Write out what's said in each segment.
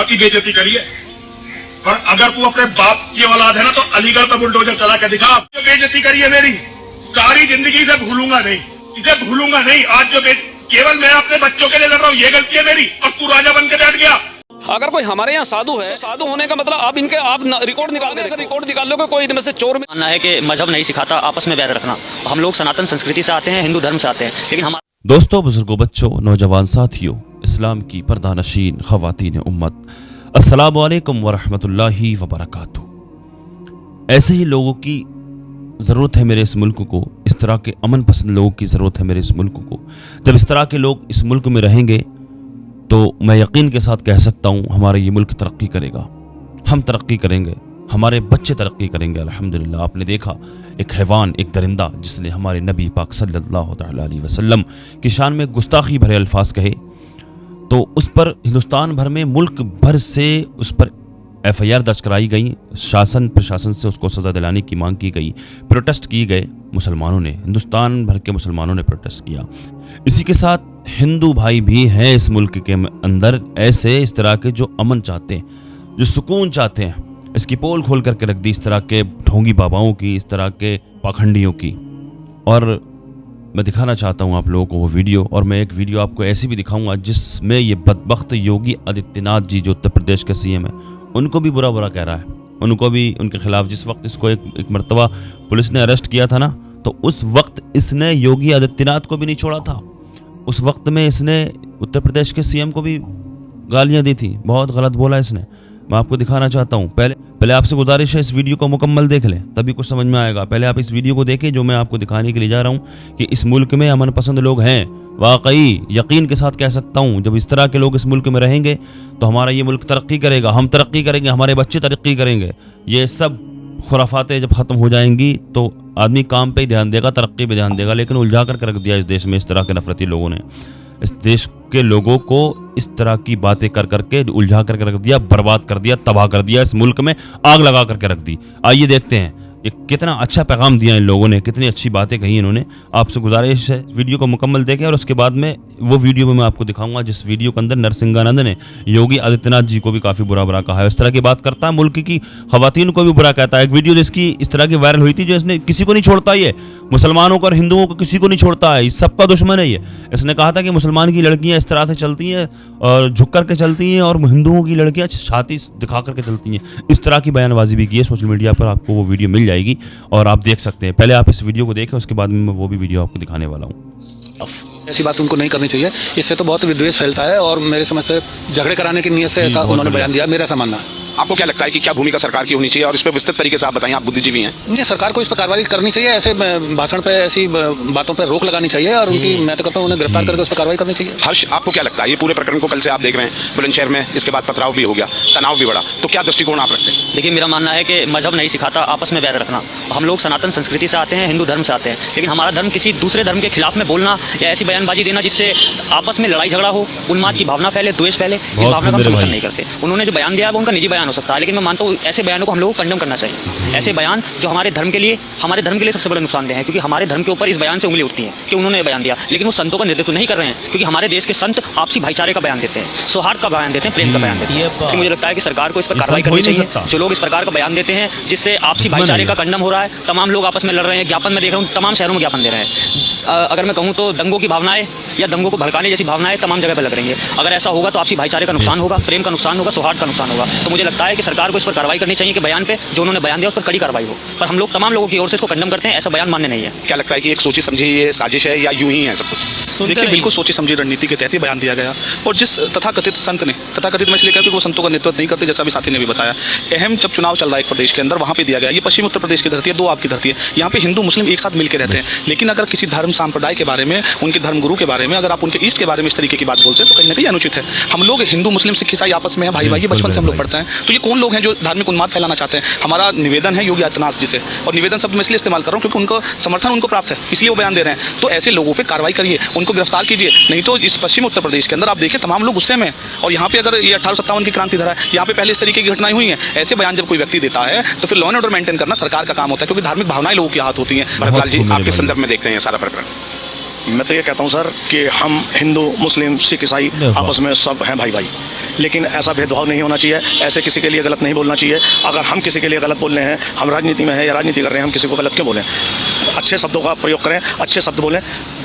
बहुत ही बेइज्जती करी है। और अगर तू अपने बाप की औलाद है ना तो अलीगढ़ का बुलडोजर चला के दिखा। जो बेइज्जती करी है मेरी, सारी जिंदगी से भूलूंगा नहीं, इसे भूलूंगा नहीं। आज जो केवल मैं अपने बच्चों के लिए लड़ रहा हूँ, ये गलती है मेरी, और तू राजा बन के बैठ गया। अगर कोई हमारे यहाँ साधु है, साधु होने का मतलब आप रिकॉर्ड निकाल के रिकॉर्ड निकाल लोगे, कोई इनमें से चोर मानना है कि मजहब नहीं सिखाता आपस में बैर रखना। हम लोग सनातन संस्कृति से आते हैं, हिंदू धर्म से आते हैं, लेकिन हमारा दोस्तों, बुजुर्गों, बच्चों, नौजवान साथियों, इस्लाम की पर्दानशीन ख़वातीन उम्मत, अस्सलामु अलैकुम वरहमतुल्लाहि वबरकातुहू। ऐसे ही लोगों की ज़रूरत है मेरे इस मुल्क को, इस तरह के अमन पसंद लोगों की ज़रूरत है मेरे इस मुल्क को। जब इस तरह के लोग इस मुल्क में रहेंगे तो मैं यकीन के साथ कह सकता हूँ हमारा ये मुल्क तरक्की करेगा, हम तरक्की करेंगे, हमारे बच्चे तरक्की करेंगे। अल्हम्दुलिल्लाह। आपने देखा एक हैवान, एक दरिंदा जिसने हमारे नबी पाक सल्लल्लाहु अलैहि वसल्लम की शान में गुस्ताखी भरे अल्फाज कहे, तो उस पर हिंदुस्तान भर में, मुल्क भर से उस पर FIR दर्ज कराई गई, शासन प्रशासन से उसको सज़ा दिलाने की मांग की गई, प्रोटेस्ट किए गए। मुसलमानों ने, हिंदुस्तान भर के मुसलमानों ने प्रोटेस्ट किया। इसी के साथ हिंदू भाई भी हैं इस मुल्क के अंदर ऐसे, इस तरह के जो अमन चाहते हैं, जो सुकून चाहते हैं। इसकी पोल खोल करके रख दी इस तरह के ढोंगी बाबाओं की, इस तरह के पाखंडियों की। और मैं दिखाना चाहता हूँ आप लोगों को वो वीडियो, और मैं एक वीडियो आपको ऐसी भी दिखाऊंगा जिसमें ये बदबख्त योगी आदित्यनाथ जी जो उत्तर प्रदेश के CM है, उनको भी बुरा कह रहा है। उनको भी, उनके खिलाफ जिस वक्त इसको एक मरतबा पुलिस ने अरेस्ट किया था ना, तो उस वक्त इसने योगी आदित्यनाथ को भी नहीं छोड़ा था। उस वक्त में इसने उत्तर प्रदेश के CM को भी गालियां दी थी, बहुत गलत बोला इसने। मैं आपको दिखाना चाहता हूँ। पहले आपसे गुजारिश है, इस वीडियो को मुकम्मल देख लें, तभी कुछ समझ में आएगा। पहले आप इस वीडियो को देखें जो मैं आपको दिखाने के लिए जा रहा हूँ कि इस मुल्क में अमन पसंद लोग हैं। वाकई यकीन के साथ कह सकता हूँ, जब इस तरह के लोग इस मुल्क में रहेंगे तो हमारा ये मुल्क तरक्की करेगा, हम तरक्की करेंगे, हमारे बच्चे तरक्की करेंगे। ये सब खुराफातें जब ख़त्म हो जाएंगी तो आदमी काम पे ही ध्यान देगा, तरक्की पे ध्यान देगा। लेकिन उलझा करके रख दिया इस देश में इस तरह के नफरती लोगों ने। इस देश के लोगों को इस तरह की बातें कर करके उलझा करके रख दिया, बर्बाद कर दिया, तबाह कर दिया, इस मुल्क में आग लगा करके रख दी। आइए देखते हैं ये कितना अच्छा पैगाम दिया इन लोगों ने, कितनी अच्छी बातें कही इन्होंने। आपसे गुजारिश है वीडियो को मुकम्मल देखें, और उसके बाद में वो वीडियो में मैं आपको दिखाऊंगा जिस वीडियो के अंदर नरसिंहानंद ने योगी आदित्यनाथ जी को भी काफ़ी बुरा कहा है। इस तरह की बात करता है, मुल्क की खवातीन को भी बुरा कहता है। एक वीडियो जिसकी इस तरह की वायरल हुई थी, जो इसने किसी को नहीं छोड़ता, ये मुसलमानों को और हिंदुओं को किसी को नहीं छोड़ता है, सबका दुश्मन है ये। इसने कहा था कि मुसलमान की लड़कियाँ इस तरह से चलती हैं और झुक करके चलती हैं, और हिंदुओं की लड़कियाँ छाती दिखा करके चलती हैं। इस तरह की बयानबाजी भी की है। सोशल मीडिया पर आपको वो वीडियो मिल जाएगी और आप देख सकते हैं। पहले आप इस वीडियो को देखें, उसके बाद में मैं वो भी वीडियो आपको दिखाने वाला हूँ। ऐसी बात उनको नहीं करनी चाहिए, इससे तो बहुत विद्वेष फैलता है, और मेरे समझते झगड़े कराने की नीयत से ऐसा उन्होंने बयान दिया, मेरा ऐसा मानना है। आपको क्या लगता है कि क्या भूमिका सरकार की होनी चाहिए, और इस पर विस्तृत तरीके से आप बताएं, आप बुद्धिजीवी हैं। नहीं, सरकार को इस पर कार्रवाई करनी चाहिए, ऐसे भाषण पे, ऐसी बातों पर रोक लगानी चाहिए, और उनकी, मैं तो कहता हूँ, उन्हें गिरफ्तार करके उस पर कार्रवाई करनी चाहिए। हर्ष, आपको क्या लगता है, ये पूरे प्रकरण को कल से आप देख रहे हैं बुलंदशहर में, इसके बाद पथराव भी हो गया, तनाव भी बढ़ा, तो क्या दृष्टिकोण आप रखते हैं? देखिए, मेरा मानना है कि मजहब नहीं सिखाता आपस में बैर रखना। हम लोग सनातन संस्कृति से आते हैं, हिंदू धर्म से आते हैं, लेकिन हमारा धर्म किसी दूसरे धर्म के खिलाफ में बोलना या ऐसी बयानबाजी देना जिससे आपस में लड़ाई झगड़ा हो, उन्माद की भावना फैले, द्वेष फैले, इस भावना का हम समर्थन नहीं करते। उन्होंने जो बयान दिया है वो उनका निजी बयान हो सकता है, लेकिन मैं मानता हूँ ऐसे बयानों को हम लोग को कंडम करना चाहिए। ऐसे बयान जो हमारे धर्म के लिए सबसे बड़ा नुकसानदेह है, क्योंकि हमारे धर्म के ऊपर इस बयान से उंगली उठती है कि उन्होंने बयान दिया, लेकिन वो संतों का नेतृत्व नहीं कर रहे हैं, क्योंकि हमारे देश के संत आपसी भाईचारे का बयान देते हैं, सौहार्द का बयान देते हैं, प्रेम का बयान देते हैं। मुझे लगता है कि सरकार को इस पर कार्रवाई करनी चाहिए। जो लोग इस प्रकार का बयान देते हैं जिससे आपसी भाईचारे का कंडम हो रहा है, तमाम लोग आपस में लड़ रहे हैं, ज्ञापन में देख रहा हूँ तमाम शहरों में ज्ञापन दे रहे हैं। अगर मैं कहूँ तो दंगों की भावनाएं या दंगों को भड़काने जैसी भावनाएं तमाम जगह पर लग रही है। अगर ऐसा होगा तो आपसी भाईचारे का नुकसान होगा, प्रेम का नुकसान होगा, सौहार्द का नुकसान होगा। तो मुझे लगता है कि सरकार को इस पर कार्रवाई करनी चाहिए कि बयान पे जो उन्होंने बयान दिया उस पर कड़ी कार्रवाई हो। पर हम लोग तमाम लोगों की ओर से इसको कंडम करते हैं, ऐसा बयान मान्य नहीं है। क्या लगता है कि एक सोची समझी ये साजिश है या यूं ही है सब कुछ? देखिए, बिल्कुल सोची समझी रणनीति के तहत ही बयान दिया गया, और जिस तथाकथित संत ने, तथाकथित मैं इसलिए कहता हूं कि वो संतों का नेतृत्व नहीं करते, जैसा भी साथी ने भी बताया। अहम जब चुनाव चल रहा है एक प्रदेश के अंदर, वहाँ पे दिया गया। ये पश्चिम उत्तर प्रदेश की धरती है, दो आपकी धरती है, यहाँ पे हिंदू मुस्लिम एक साथ मिलकर रहते हैं। लेकिन अगर किसी धर्म संप्रदाय के बारे में, उनके धर्मगुरु के बारे में, अगर आप उनके इष्ट के बारे में इस तरीके की बात बोलते हैं तो कहीं ना कहीं अनुचित है। हम लोग हिंदू मुस्लिम सिख ईसाई आपस में है, भाई भाई, बचपन से हम लोग पढ़ते हैं। तो ये कौन लोग हैं जो धार्मिक उन्माद फैलाना चाहते हैं? हमारा निवेदन है योगी आदित्यनाथ जी से, और निवेदन शब्द मैं इसलिए इस्तेमाल कर रहा हूँ क्योंकि उनको समर्थन उनको प्राप्त है, इसलिए वो बयान दे रहे हैं। तो ऐसे लोगों पे कार्रवाई करिए, उनको गिरफ्तार कीजिए, नहीं तो इस पश्चिम उत्तर प्रदेश के अंदर आप देखिए तमाम लोग गुस्से में। और यहाँ पे अगर ये 1857 की क्रांति धरा है, यहाँ पे पहले इस तरीके की घटनाएं हुई हैं। ऐसे बयान जब कोई व्यक्ति देता है तो फिर लॉ एंड ऑर्डर मेंटेन करना सरकार का काम होता है, क्योंकि धार्मिक भावनाएं लोगों की आहत होती हैं। भरतलाल जी, आपके संदर्भ में देखते हैं सारा प्रकरण। मैं तो ये कहता हूँ सर कि हम हिंदू मुस्लिम सिख ईसाई आपस में सब हैं भाई भाई, लेकिन ऐसा भेदभाव नहीं होना चाहिए, ऐसे किसी के लिए गलत नहीं बोलना चाहिए। अगर हम किसी के लिए गलत बोल रहे हैं, हम राजनीति में हैं या राजनीति कर रहे हैं, हम किसी को गलत क्यों बोलें? अच्छे शब्दों का प्रयोग करें, अच्छे शब्द बोलें,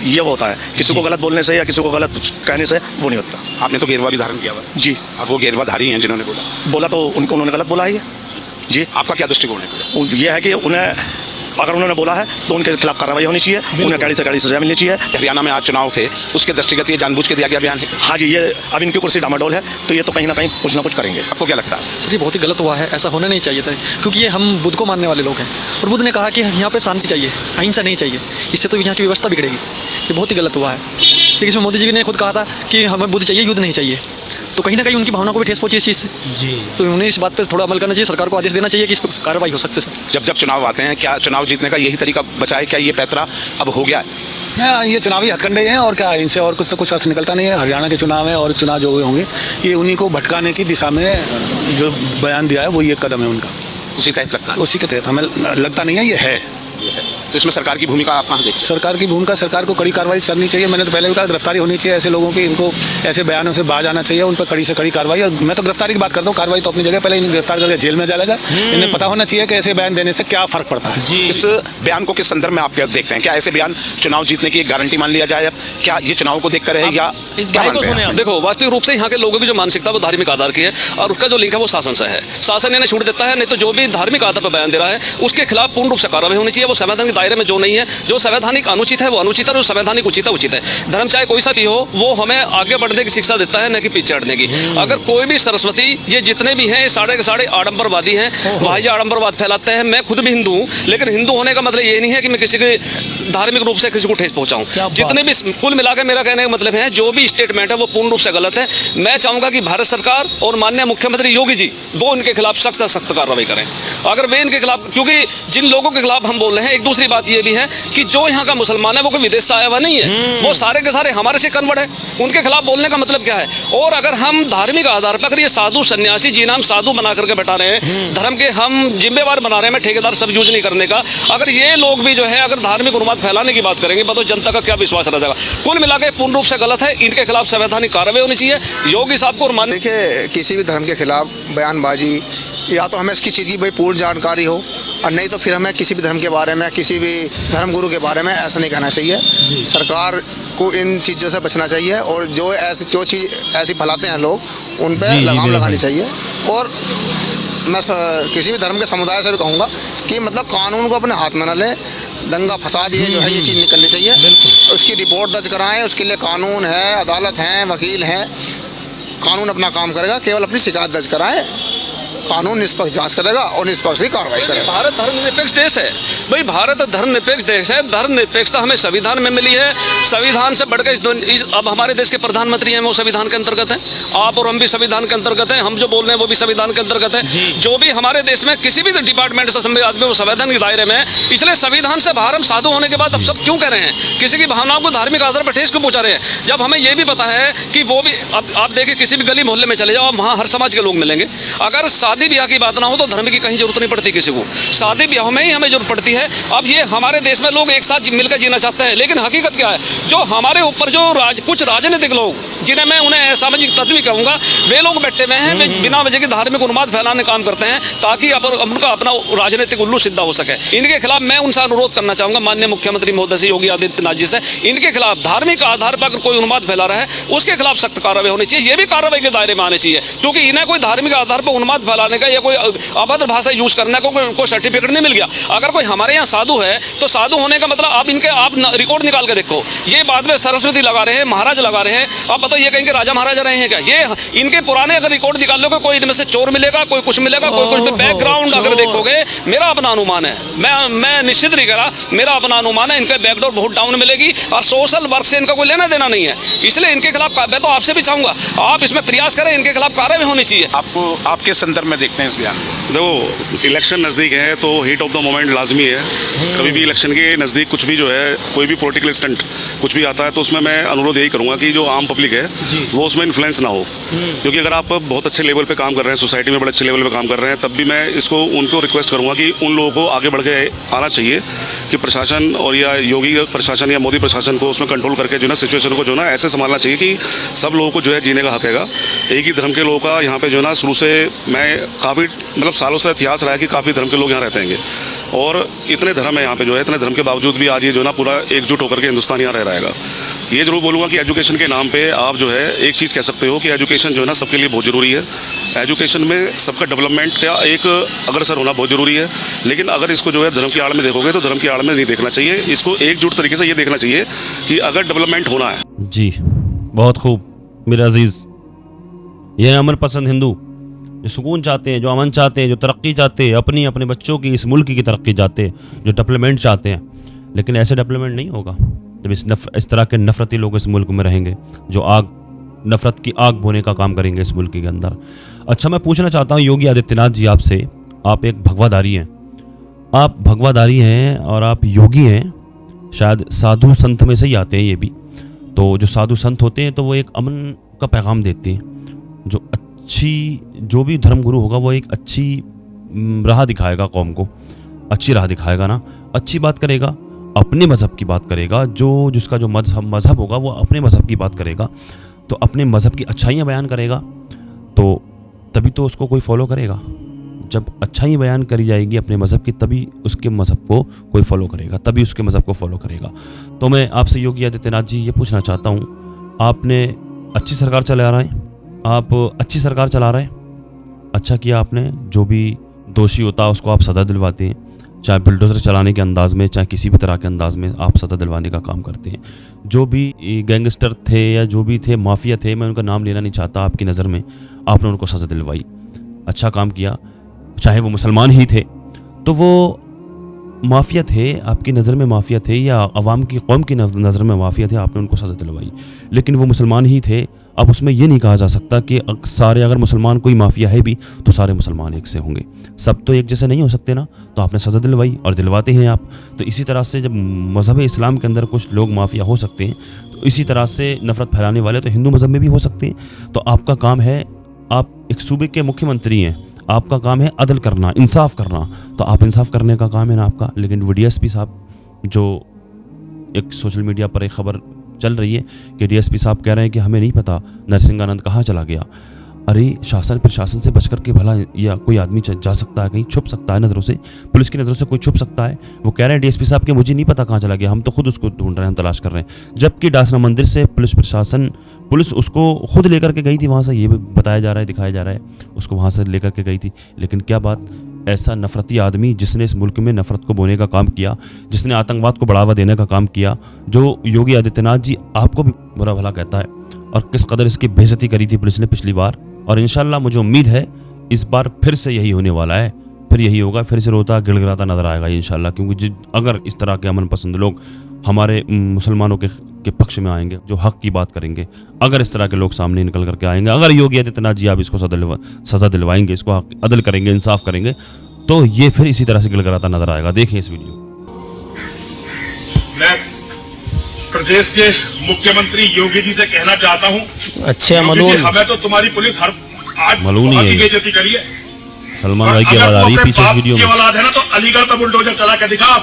ये वो होता है। किसी को गलत बोलने से या किसी को गलत कहने से वो नहीं होता। आपने तो गेरुआ भी धारण किया हुआ है। जी, और वो गेरुआधारी हैं जिन्होंने बोला तो उन्होंने गलत बोला है। जी, आपका क्या दृष्टिकोण है? ये है कि उन्हें अगर उन्होंने बोला है तो उनके खिलाफ कार्रवाई होनी चाहिए, उन्हें कड़ी से कड़ी सजा मिलनी चाहिए। हरियाणा में आज चुनाव थे, उसके दृष्टिगत ये जानबूझ के दिया गया बयान है? हाँ जी, ये अब इनकी कुर्सी डामाडोल है तो ये तो कहीं ना कहीं कुछ ना कुछ करेंगे। आपको क्या लगता है? सर ये बहुत ही गलत हुआ है, ऐसा होना नहीं चाहिए था, क्योंकि ये हम बुद्ध को मानने वाले लोग हैं और बुद्ध ने कहा कि यहाँ पे शांति चाहिए, अहिंसा नहीं चाहिए, इससे तो यहाँ की व्यवस्था बिगड़ेगी। ये बहुत ही गलत हुआ है। लेकिन इसमें मोदी जी ने खुद कहा था कि हमें बुद्ध चाहिए, युद्ध नहीं चाहिए, तो कहीं ना कहीं उनकी भावना को भी ठेस पहुंची इस चीज़ से। जी, तो उन्हें इस बात पे थोड़ा अमल करना चाहिए, सरकार को आदेश देना चाहिए कि इस पर कार्रवाई हो सकती है। जब चुनाव आते हैं, क्या चुनाव जीतने का यही तरीका बचा है? क्या ये पैतरा अब हो गया है? ये चुनावी हथकंडे हैं और क्या, इनसे और कुछ तो कुछ अर्थ निकलता नहीं है। हरियाणा के चुनाव है और चुनाव जो हुए होंगे, ये उन्हीं को भटकाने की दिशा में जो बयान दिया है वो ये कदम है उनका। उसी तहत लगता है? उसी के तहत हमें लगता नहीं है, ये है। तो इसमें सरकार की भूमिका आप कहाँ देखते हैं? सरकार की भूमिका, सरकार को कड़ी कार्रवाई करनी चाहिए। मैंने तो पहले भी कहा, गिरफ्तारी होनी चाहिए ऐसे लोगों की, इनको ऐसे बयानों से बाज आना चाहिए, उन पर कड़ी से कड़ी कार्रवाई। और मैं तो गिरफ्तारी की बात करता हूँ, कार्रवाई तो अपनी जगह, पहले इन्हें गिरफ्तार करके जेल में डाला जाए। इन्हें पता होना चाहिए कि ऐसे बयान देने से क्या फर्क पड़ता है। इस बयान को किस संदर्भ में आप देखते हैं? क्या ऐसे बयान चुनाव जीतने की एक गारंटी मान लिया जाए? क्या ये चुनाव को देखकर है या क्या मानते हैं? देखो, वास्तविक रूप से यहाँ के लोगों की जो मानसिकता वो धार्मिक आधार की है और उसका जो लिंक है वो शासन से है। शासन इन्हें छूट देता है, नहीं तो जो भी धार्मिक आधार पर बयान दे रहा है उसके खिलाफ पूर्ण रूप से कार्रवाई होनी चाहिए। वो संवैधानिक दायरे में जो नहीं है, जो संवैधानिक अनुचित है वो अनुचित है, और संवैधानिक उचित है उचित है। धर्म चाहे कोई सा भी हो, वो हमें आगे बढ़ने की शिक्षा देता है, न कि पीछे हटने की। अगर कोई भी सरस्वती, ये जितने भी हैं साढ़े के साढ़े आडंबरवादी हैं, भाई आडंबरवाद फैलाते हैं। मैं खुद भी हिंदू हूँ, लेकिन हिंदू होने का मतलब ये नहीं है कि मैं किसी के धार्मिक रूप से किसी को ठेस पहुंचाऊं। जितने भी कुल मिलाकर मेरा कहने का मतलब है, जो भी स्टेटमेंट है वो पूर्ण रूप से गलत है। मैं चाहूंगा कि भारत सरकार और माननीय मुख्यमंत्री योगी जी वो इनके खिलाफ सख्त से सख्त कार्रवाई करें। अगर वे इनके खिलाफ, क्योंकि जिन लोगों के खिलाफ हम बोल रहे हैं, एक दूसरी बात ये भी है कि जो यहाँ का मुसलमान है वो कोई विदेश से आया हुआ नहीं है, वो सारे के सारे हमारे से कन्वर्ट है। उनके खिलाफ बोलने का मतलब क्या है? और अगर हम धार्मिक आधार पर, अगर ये साधु सन्यासी जी नाम साधु बना करके बैठा रहे हैं, धर्म के हम जिम्मेवार बना रहे हैं, ठेकेदार सब यूज नहीं करने का, अगर ये लोग भी जो है अगर धार्मिक उन्माद फैलाने की बात करेंगे, बताओ जनता का क्या विश्वास रह जाएगा? कुल मिलाकर पूर्ण रूप से गलत है। इनके खिलाफ संवैधानिक कार्रवाई होनी चाहिए। योगी साहब को और देखिए, किसी भी धर्म के खिलाफ बयानबाजी, या तो हमें इसकी चीज़ की भाई पूर्ण जानकारी हो, और नहीं तो फिर हमें किसी भी धर्म के बारे में, किसी भी धर्मगुरु के बारे में ऐसा नहीं कहना चाहिए। सरकार को इन चीज़ों से बचना चाहिए, और जो चीज़ ऐसी फैलाते हैं लोग, उन पर लगाम लगानी चाहिए। और मैं किसी भी धर्म के समुदाय से भी कहूँगा कि मतलब कानून को अपने हाथ में न ले, दंगा फसाद ये जो है ये चीज़ निकलनी चाहिए। उसकी रिपोर्ट दर्ज कराएं, उसके लिए कानून है, अदालत हैं, वकील हैं, कानून अपना काम करेगा। केवल अपनी शिकायत दर्ज कराएं, कानून निष्पक्ष जांच करेगा और निष्पक्ष ही कार्रवाई करेगा। भारत धर्मनिरपेक्ष देश है भाई, भारत धर्मनिरपेक्ष देश है। धर्मनिरपेक्षता हमें संविधान में मिली है। संविधान से बढ़कर अब हमारे देश के प्रधानमंत्री हैं, वो संविधान के अंतर्गत हैं। आप और हम भी संविधान के अंतर्गत हैं। हम जो बोल रहे हैं वो भी संविधान के अंतर्गत है। जो भी हमारे देश में किसी भी डिपार्टमेंट से संबंधित आदमी वो संविधान के दायरे में है। इसलिए संविधान से बाहर हम साधु होने के बाद अब सब क्यों कह रहे हैं? किसी की भावनाओं को धार्मिक आधार पर ठेस क्यों पहुंचा रहे हैं? जब हमें ये भी पता है कि वो भी, अब आप देखिए किसी भी गली मोहल्ले में चले जाओ, वहाँ हर समाज के लोग मिलेंगे। अगर शादी ब्याह की बात ना हो तो धर्म की कहीं जरूरत नहीं पड़ती किसी को, शादी ब्याह में ही हमें जरूरत पड़ती है। अब ये हमारे देश में लोग एक साथ मिलकर जीना चाहते हैं, लेकिन हकीकत क्या है? जो हमारे ऊपर जो कुछ राजनीतिक लोग, जिन्हें मैं उन्हें सामाजिक तत्व भी कहूँगा, वे लोग बैठे हुए हैं, वे बिना वजह के धार्मिक उन्माद फैलाने काम करते हैं ताकि उनका अपना राजनीतिक उल्लू सीधा हो सके। इनके खिलाफ मैं उनसे अनुरोध करना चाहूँगा, माननीय मुख्यमंत्री महोदय से, योगी आदित्यनाथ जी से, इनके खिलाफ धार्मिक आधार पर अगर कोई उन्माद फैला रहा है उसके खिलाफ सख्त कार्रवाई होनी चाहिए। ये भी कार्रवाई के दायरे में आने चाहिए, क्योंकि इन्हें कोई धार्मिक आधार पर उन्माद फैलाने का या कोई अभद्र भाषा यूज करने को सर्टिफिकेट नहीं मिल गया। अगर कोई हमारे यहाँ साधु है तो साधु होने का मतलब आप रिकॉर्ड निकाल के देखो। ये बाद में सरस्वती लगा रहे हैं, महाराज लगा रहे हैं, आप बताओ ये कहेंगे राजा महाराजा रहे हैं क्या? ये इनके पुराने अगर रिकॉर्ड निकाल लोगे, कोई इनमें से चोर मिलेगा, कोई कुछ मिलेगा, कोई कुछ। बैकग्राउंड अगर देखोगे, मेरा अपना अनुमान है, मैं निश्चित नहीं करा, मेरा अपना अनुमान है, इनका बैकडोर बहुत डाउन मिलेगी और सोशल वर्क से इनका कोई लेना देना नहीं है। इसलिए इनके खिलाफ मैं तो आपसे भी चाहूंगा, आप इसमें प्रयास करें, इनके खिलाफ कार्रवाई होनी चाहिए। आपको आपके संदर्भ में में देखते हैं इस बयान? देखो, इलेक्शन नज़दीक है तो हीट ऑफ द मोमेंट लाजमी है। कभी भी इलेक्शन के नज़दीक कुछ भी जो है, कोई भी पॉलिटिकल स्टंट कुछ भी आता है तो उसमें मैं अनुरोध यही करूँगा कि जो आम पब्लिक है वो उसमें इन्फ्लुएंस ना हो। क्योंकि अगर आप बहुत अच्छे लेवल पे काम कर रहे हैं, सोसाइटी में बड़े अच्छे लेवल पे काम कर रहे हैं, तब भी मैं इसको उनको रिक्वेस्ट करूँगा कि उन लोगों को आगे बढ़ के आना चाहिए कि प्रशासन और या योगी प्रशासन या मोदी प्रशासन को उसमें कंट्रोल करके जो ना सिचुएशन को जो ना ऐसे संभालना चाहिए कि सब लोगों को जो है जीने का हक हैगा। एक ही धर्म के लोगों का यहाँ पे जो ना शुरू से मैं काफ़ी मतलब सालों से इतिहास रहा है कि काफ़ी धर्म के लोग यहाँ रहते हैं और इतने धर्म है यहाँ पे जो है, इतने धर्म के बावजूद भी आज ये जो ना पूरा एकजुट होकर के हिंदुस्तान यहाँ रह रहेगा। ये जरूर बोलूँगा कि एजुकेशन के नाम पे आप जो है एक चीज़ कह सकते हो कि एजुकेशन जो है ना सबके लिए बहुत ज़रूरी है। एजुकेशन में सबका डेवलपमेंट का एक अग्रसर होना बहुत ज़रूरी है, लेकिन अगर इसको जो है धर्म की आड़ में देखोगे तो धर्म की आड़ में नहीं देखना चाहिए। इसको एकजुट तरीके से ये देखना चाहिए कि अगर डेवलपमेंट होना है। जी, बहुत खूब मेरे अजीज़। ये अमन पसंद हिंदू जो सुकून चाहते हैं, जो अमन चाहते हैं, जो तरक्की चाहते हैं, अपनी अपने बच्चों की, इस मुल्क की तरक्की चाहते हैं, जो डेवलपमेंट चाहते हैं। लेकिन ऐसे डेवलपमेंट नहीं होगा जब इस तरह के नफरती लोग इस मुल्क में रहेंगे, जो नफरत की आग बोने का काम करेंगे इस मुल्क के अंदर। अच्छा, मैं पूछना चाहता हूँ योगी आदित्यनाथ जी आपसे, आप एक भगवाधारी हैं, आप भगवाधारी हैं और आप योगी हैं, शायद साधु संत में से ही आते हैं ये भी। तो जो साधु संत होते हैं तो वो एक अमन का पैगाम देते हैं। जो भी धर्मगुरु होगा वो एक अच्छी राह दिखाएगा, कौम को अच्छी राह दिखाएगा ना, अच्छी बात करेगा, अपने मज़हब की बात करेगा। जिसका जो मज़हब होगा वो अपने मज़हब की बात करेगा, तो अपने मज़हब की अच्छाइयाँ बयान करेगा, तो तभी तो उसको कोई फॉलो करेगा। जब अच्छाई बयान करी जाएगी अपने मज़हब की, तभी उसके मज़हब को कोई फॉलो करेगा, तभी उसके मज़हब को फॉलो करेगा। तो मैं आपसे योगी आदित्यनाथ जी ये पूछना चाहता हूँ, आपने अच्छी सरकार चला रहे हैं, आप अच्छी सरकार चला रहे हैं, अच्छा किया आपने। जो भी दोषी होता है उसको आप सज़ा दिलवाते हैं, चाहे बुलडोज़र चलाने के अंदाज में, चाहे किसी भी तरह के अंदाज में आप सज़ा दिलवाने का काम करते हैं। जो भी गैंगस्टर थे या जो भी थे, माफिया थे, मैं उनका नाम लेना नहीं चाहता, आपकी नज़र में आपने उनको सज़ा दिलवाई, अच्छा काम किया। चाहे वो मुसलमान ही थे तो वो माफिया थे, आपकी नज़र में माफिया थे, या अवाम की कौम की नज़र में माफिया थे, आपने उनको सज़ा दिलवाई। लेकिन वो मुसलमान ही थे। अब उसमें ये नहीं कहा जा सकता कि सारे, अगर मुसलमान कोई माफिया है भी तो सारे मुसलमान एक से होंगे, सब तो एक जैसे नहीं हो सकते ना। तो आपने सज़ा दिलवाई और दिलवाते हैं आप। तो इसी तरह से जब मज़हब इस्लाम के अंदर कुछ लोग माफिया हो सकते हैं, तो इसी तरह से नफ़रत फैलाने वाले तो हिंदू मज़हब में भी हो सकते हैं। तो आपका काम है, आप एक सूबे के मुख्यमंत्री हैं, आपका काम है अदल करना, इंसाफ करना, तो आप इंसाफ करने का काम है ना आपका। लेकिन डीएसपी साहब, जो एक सोशल मीडिया पर एक खबर चल रही है कि डीएसपी साहब कह रहे हैं कि हमें नहीं पता नरसिंहानंद कहाँ चला गया। अरे शासन प्रशासन से बचकर के भला या कोई आदमी जा सकता है, कहीं छुप सकता है नज़रों से, पुलिस की नज़रों से कोई छुप सकता है। वो कह रहे हैं डीएसपी साहब कि मुझे नहीं पता कहाँ चला गया, हम तो खुद उसको ढूंढ रहे हैं, हम तलाश कर रहे हैं। जबकि डासना मंदिर से पुलिस उसको खुद लेकर के गई थी वहाँ से, ये बताया जा रहा है, दिखाया जा रहा है, उसको वहाँ से लेकर के गई थी। लेकिन क्या बात, ऐसा नफरती आदमी जिसने इस मुल्क में नफरत को बोने का काम किया, जिसने आतंकवाद को बढ़ावा देने का काम किया, जो योगी आदित्यनाथ जी आपको भी बुरा भला कहता है, और किस कदर इसकी बेइज्जती करी थी पुलिस ने पिछली बार। और इंशाल्लाह मुझे उम्मीद है इस बार फिर से यही होने वाला है, फिर यही होगा, फिर से रोता गिड़गिड़ाता नजर आएगा इंशाल्लाह। क्योंकि अगर इस तरह के अमन पसंद लोग हमारे मुसलमानों के पक्ष में आएंगे, जो हक की बात करेंगे, अगर इस तरह के लोग सामने निकल करके आएंगे, अगर योगी आदित्यनाथ जी आप इसको सज़ा दिलवाएंगे, इसको अदल करेंगे, इंसाफ करेंगे, तो ये फिर इसी तरह से गिड़गिड़ाता नजर आएगा। देखिए इस वीडियो। मैं प्रदेश के मुख्यमंत्री योगी जी से कहना चाहता हूँ, अच्छा मलून, हमें तो तुम्हारी पुलिस आज मलून ही है, बेइज्जती करी है। सलमान भाई की आवाज आ रही है पीछे इस वीडियो में। औलाद है ना तो अलीगढ़ का बुलडोजर चला के दिखा।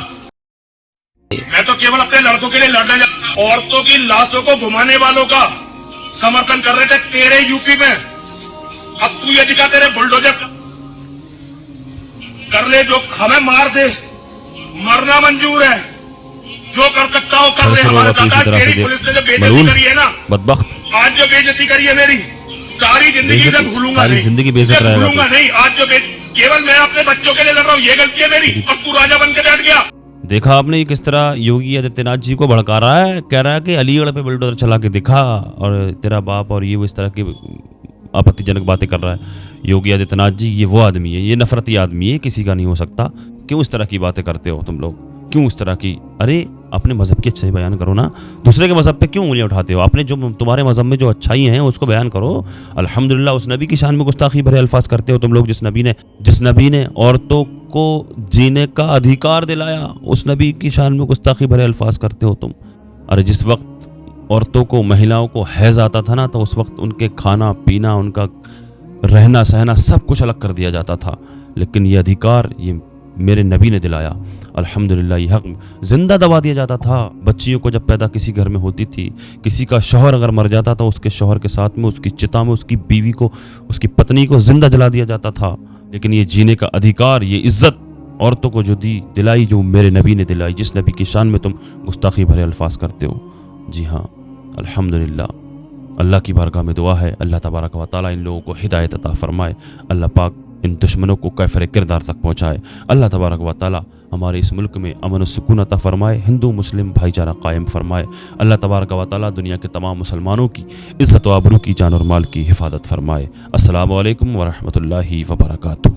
मैं तो केवल अपने लड़कों के लिए लड़ने जा, औरतों की लाशों को घुमाने वालों का समर्थन कर रहे थे तेरे यूपी में। अब तू ये दिखा, तेरे बुलडोजर कर ले, जो हमें मार दे, मरना मंजूर है, जो कर सकता हो कर ले। हमारे साथ तेरी पुलिस ने जो बेइज्जती करी है ना, बदबख्त, आज जो बेइज्जती करी है मेरी, सारी जिंदगी से भूलूंगा नहीं, जिंदगी बेइज्जत रहेगा, भूलूंगा नहीं। आज जो केवल मैं अपने बच्चों के लिए लड़ रहा हूँ, ये गलती है मेरी। अब तू राजा बन के बैठ गया। देखा आपने किस तरह योगी आदित्यनाथ जी को भड़का रहा है, कह रहा है कि अलीगढ़ पे बुलडोजर चला के दिखा, और तेरा बाप और ये वो इस तरह की आपत्तिजनक बातें कर रहा है। योगी आदित्यनाथ जी ये वो आदमी है, ये नफरती आदमी है, किसी का नहीं हो सकता। क्यों इस तरह की बातें करते हो तुम लोग? क्यों इस तरह की, अरे अपने मज़हब की अच्छाई बयान करो ना, दूसरे के मज़हब पे क्यों उंगलियां उठाते हो? आपने जो तुम्हारे मज़हब में जो अच्छाई हैं उसको बयान करो। अल्हम्दुलिल्लाह उस नबी की शान में गुस्ताखी भरे अल्फाज करते हो तुम लोग, जिस नबी ने औरतों को जीने का अधिकार दिलाया, उस नबी की शान में गुस्ताखी भरे अल्फाज करते हो तुम। अरे जिस वक्त औरतों को, महिलाओं को हैज़ आता था ना, तो उस वक्त उनके खाना पीना, उनका रहना सहना सब कुछ अलग कर दिया जाता था, लेकिन ये अधिकार ये मेरे नबी ने दिलाया। अल्हम्दुलिल्लाह ये हक जिंदा दबा दिया जाता था। बच्चियों को जब पैदा किसी घर में होती थी, किसी का शौहर अगर मर जाता था, उसके शौहर के साथ में उसकी चिता में उसकी बीवी को, उसकी पत्नी को जिंदा जला दिया जाता था। लेकिन ये जीने का अधिकार, ये इज्जत औरतों को जो दिलाई, जो मेरे नबी ने दिलाई, जिस नबी की शान में तुम गुस्ताखी भरे अल्फाज करते हो। जी हाँ, अल्हम्दुलिल्लाह अल्लाह की बारगाह में दुआ है, अल्लाह तबारक व तआला इन लोगों को हिदायत अता फरमाए, अल्लाह पाक इन दुश्मनों को कैफर किरदार तक पहुँचाए, अल्लाह तबारक व तआला हमारे इस मुल्क में अमन व सुकून अता फरमाए, हिंदू मुस्लिम भाईचारा कायम फरमाए, अल्लाह तबारक व तआला दुनिया के तमाम मुसलमानों की इज़्ज़त व आबरू की, जान और माल की हिफाजत फरमाए। अस्सलामु अलैकुम व रहमतुल्लाहि व बरकातुहू।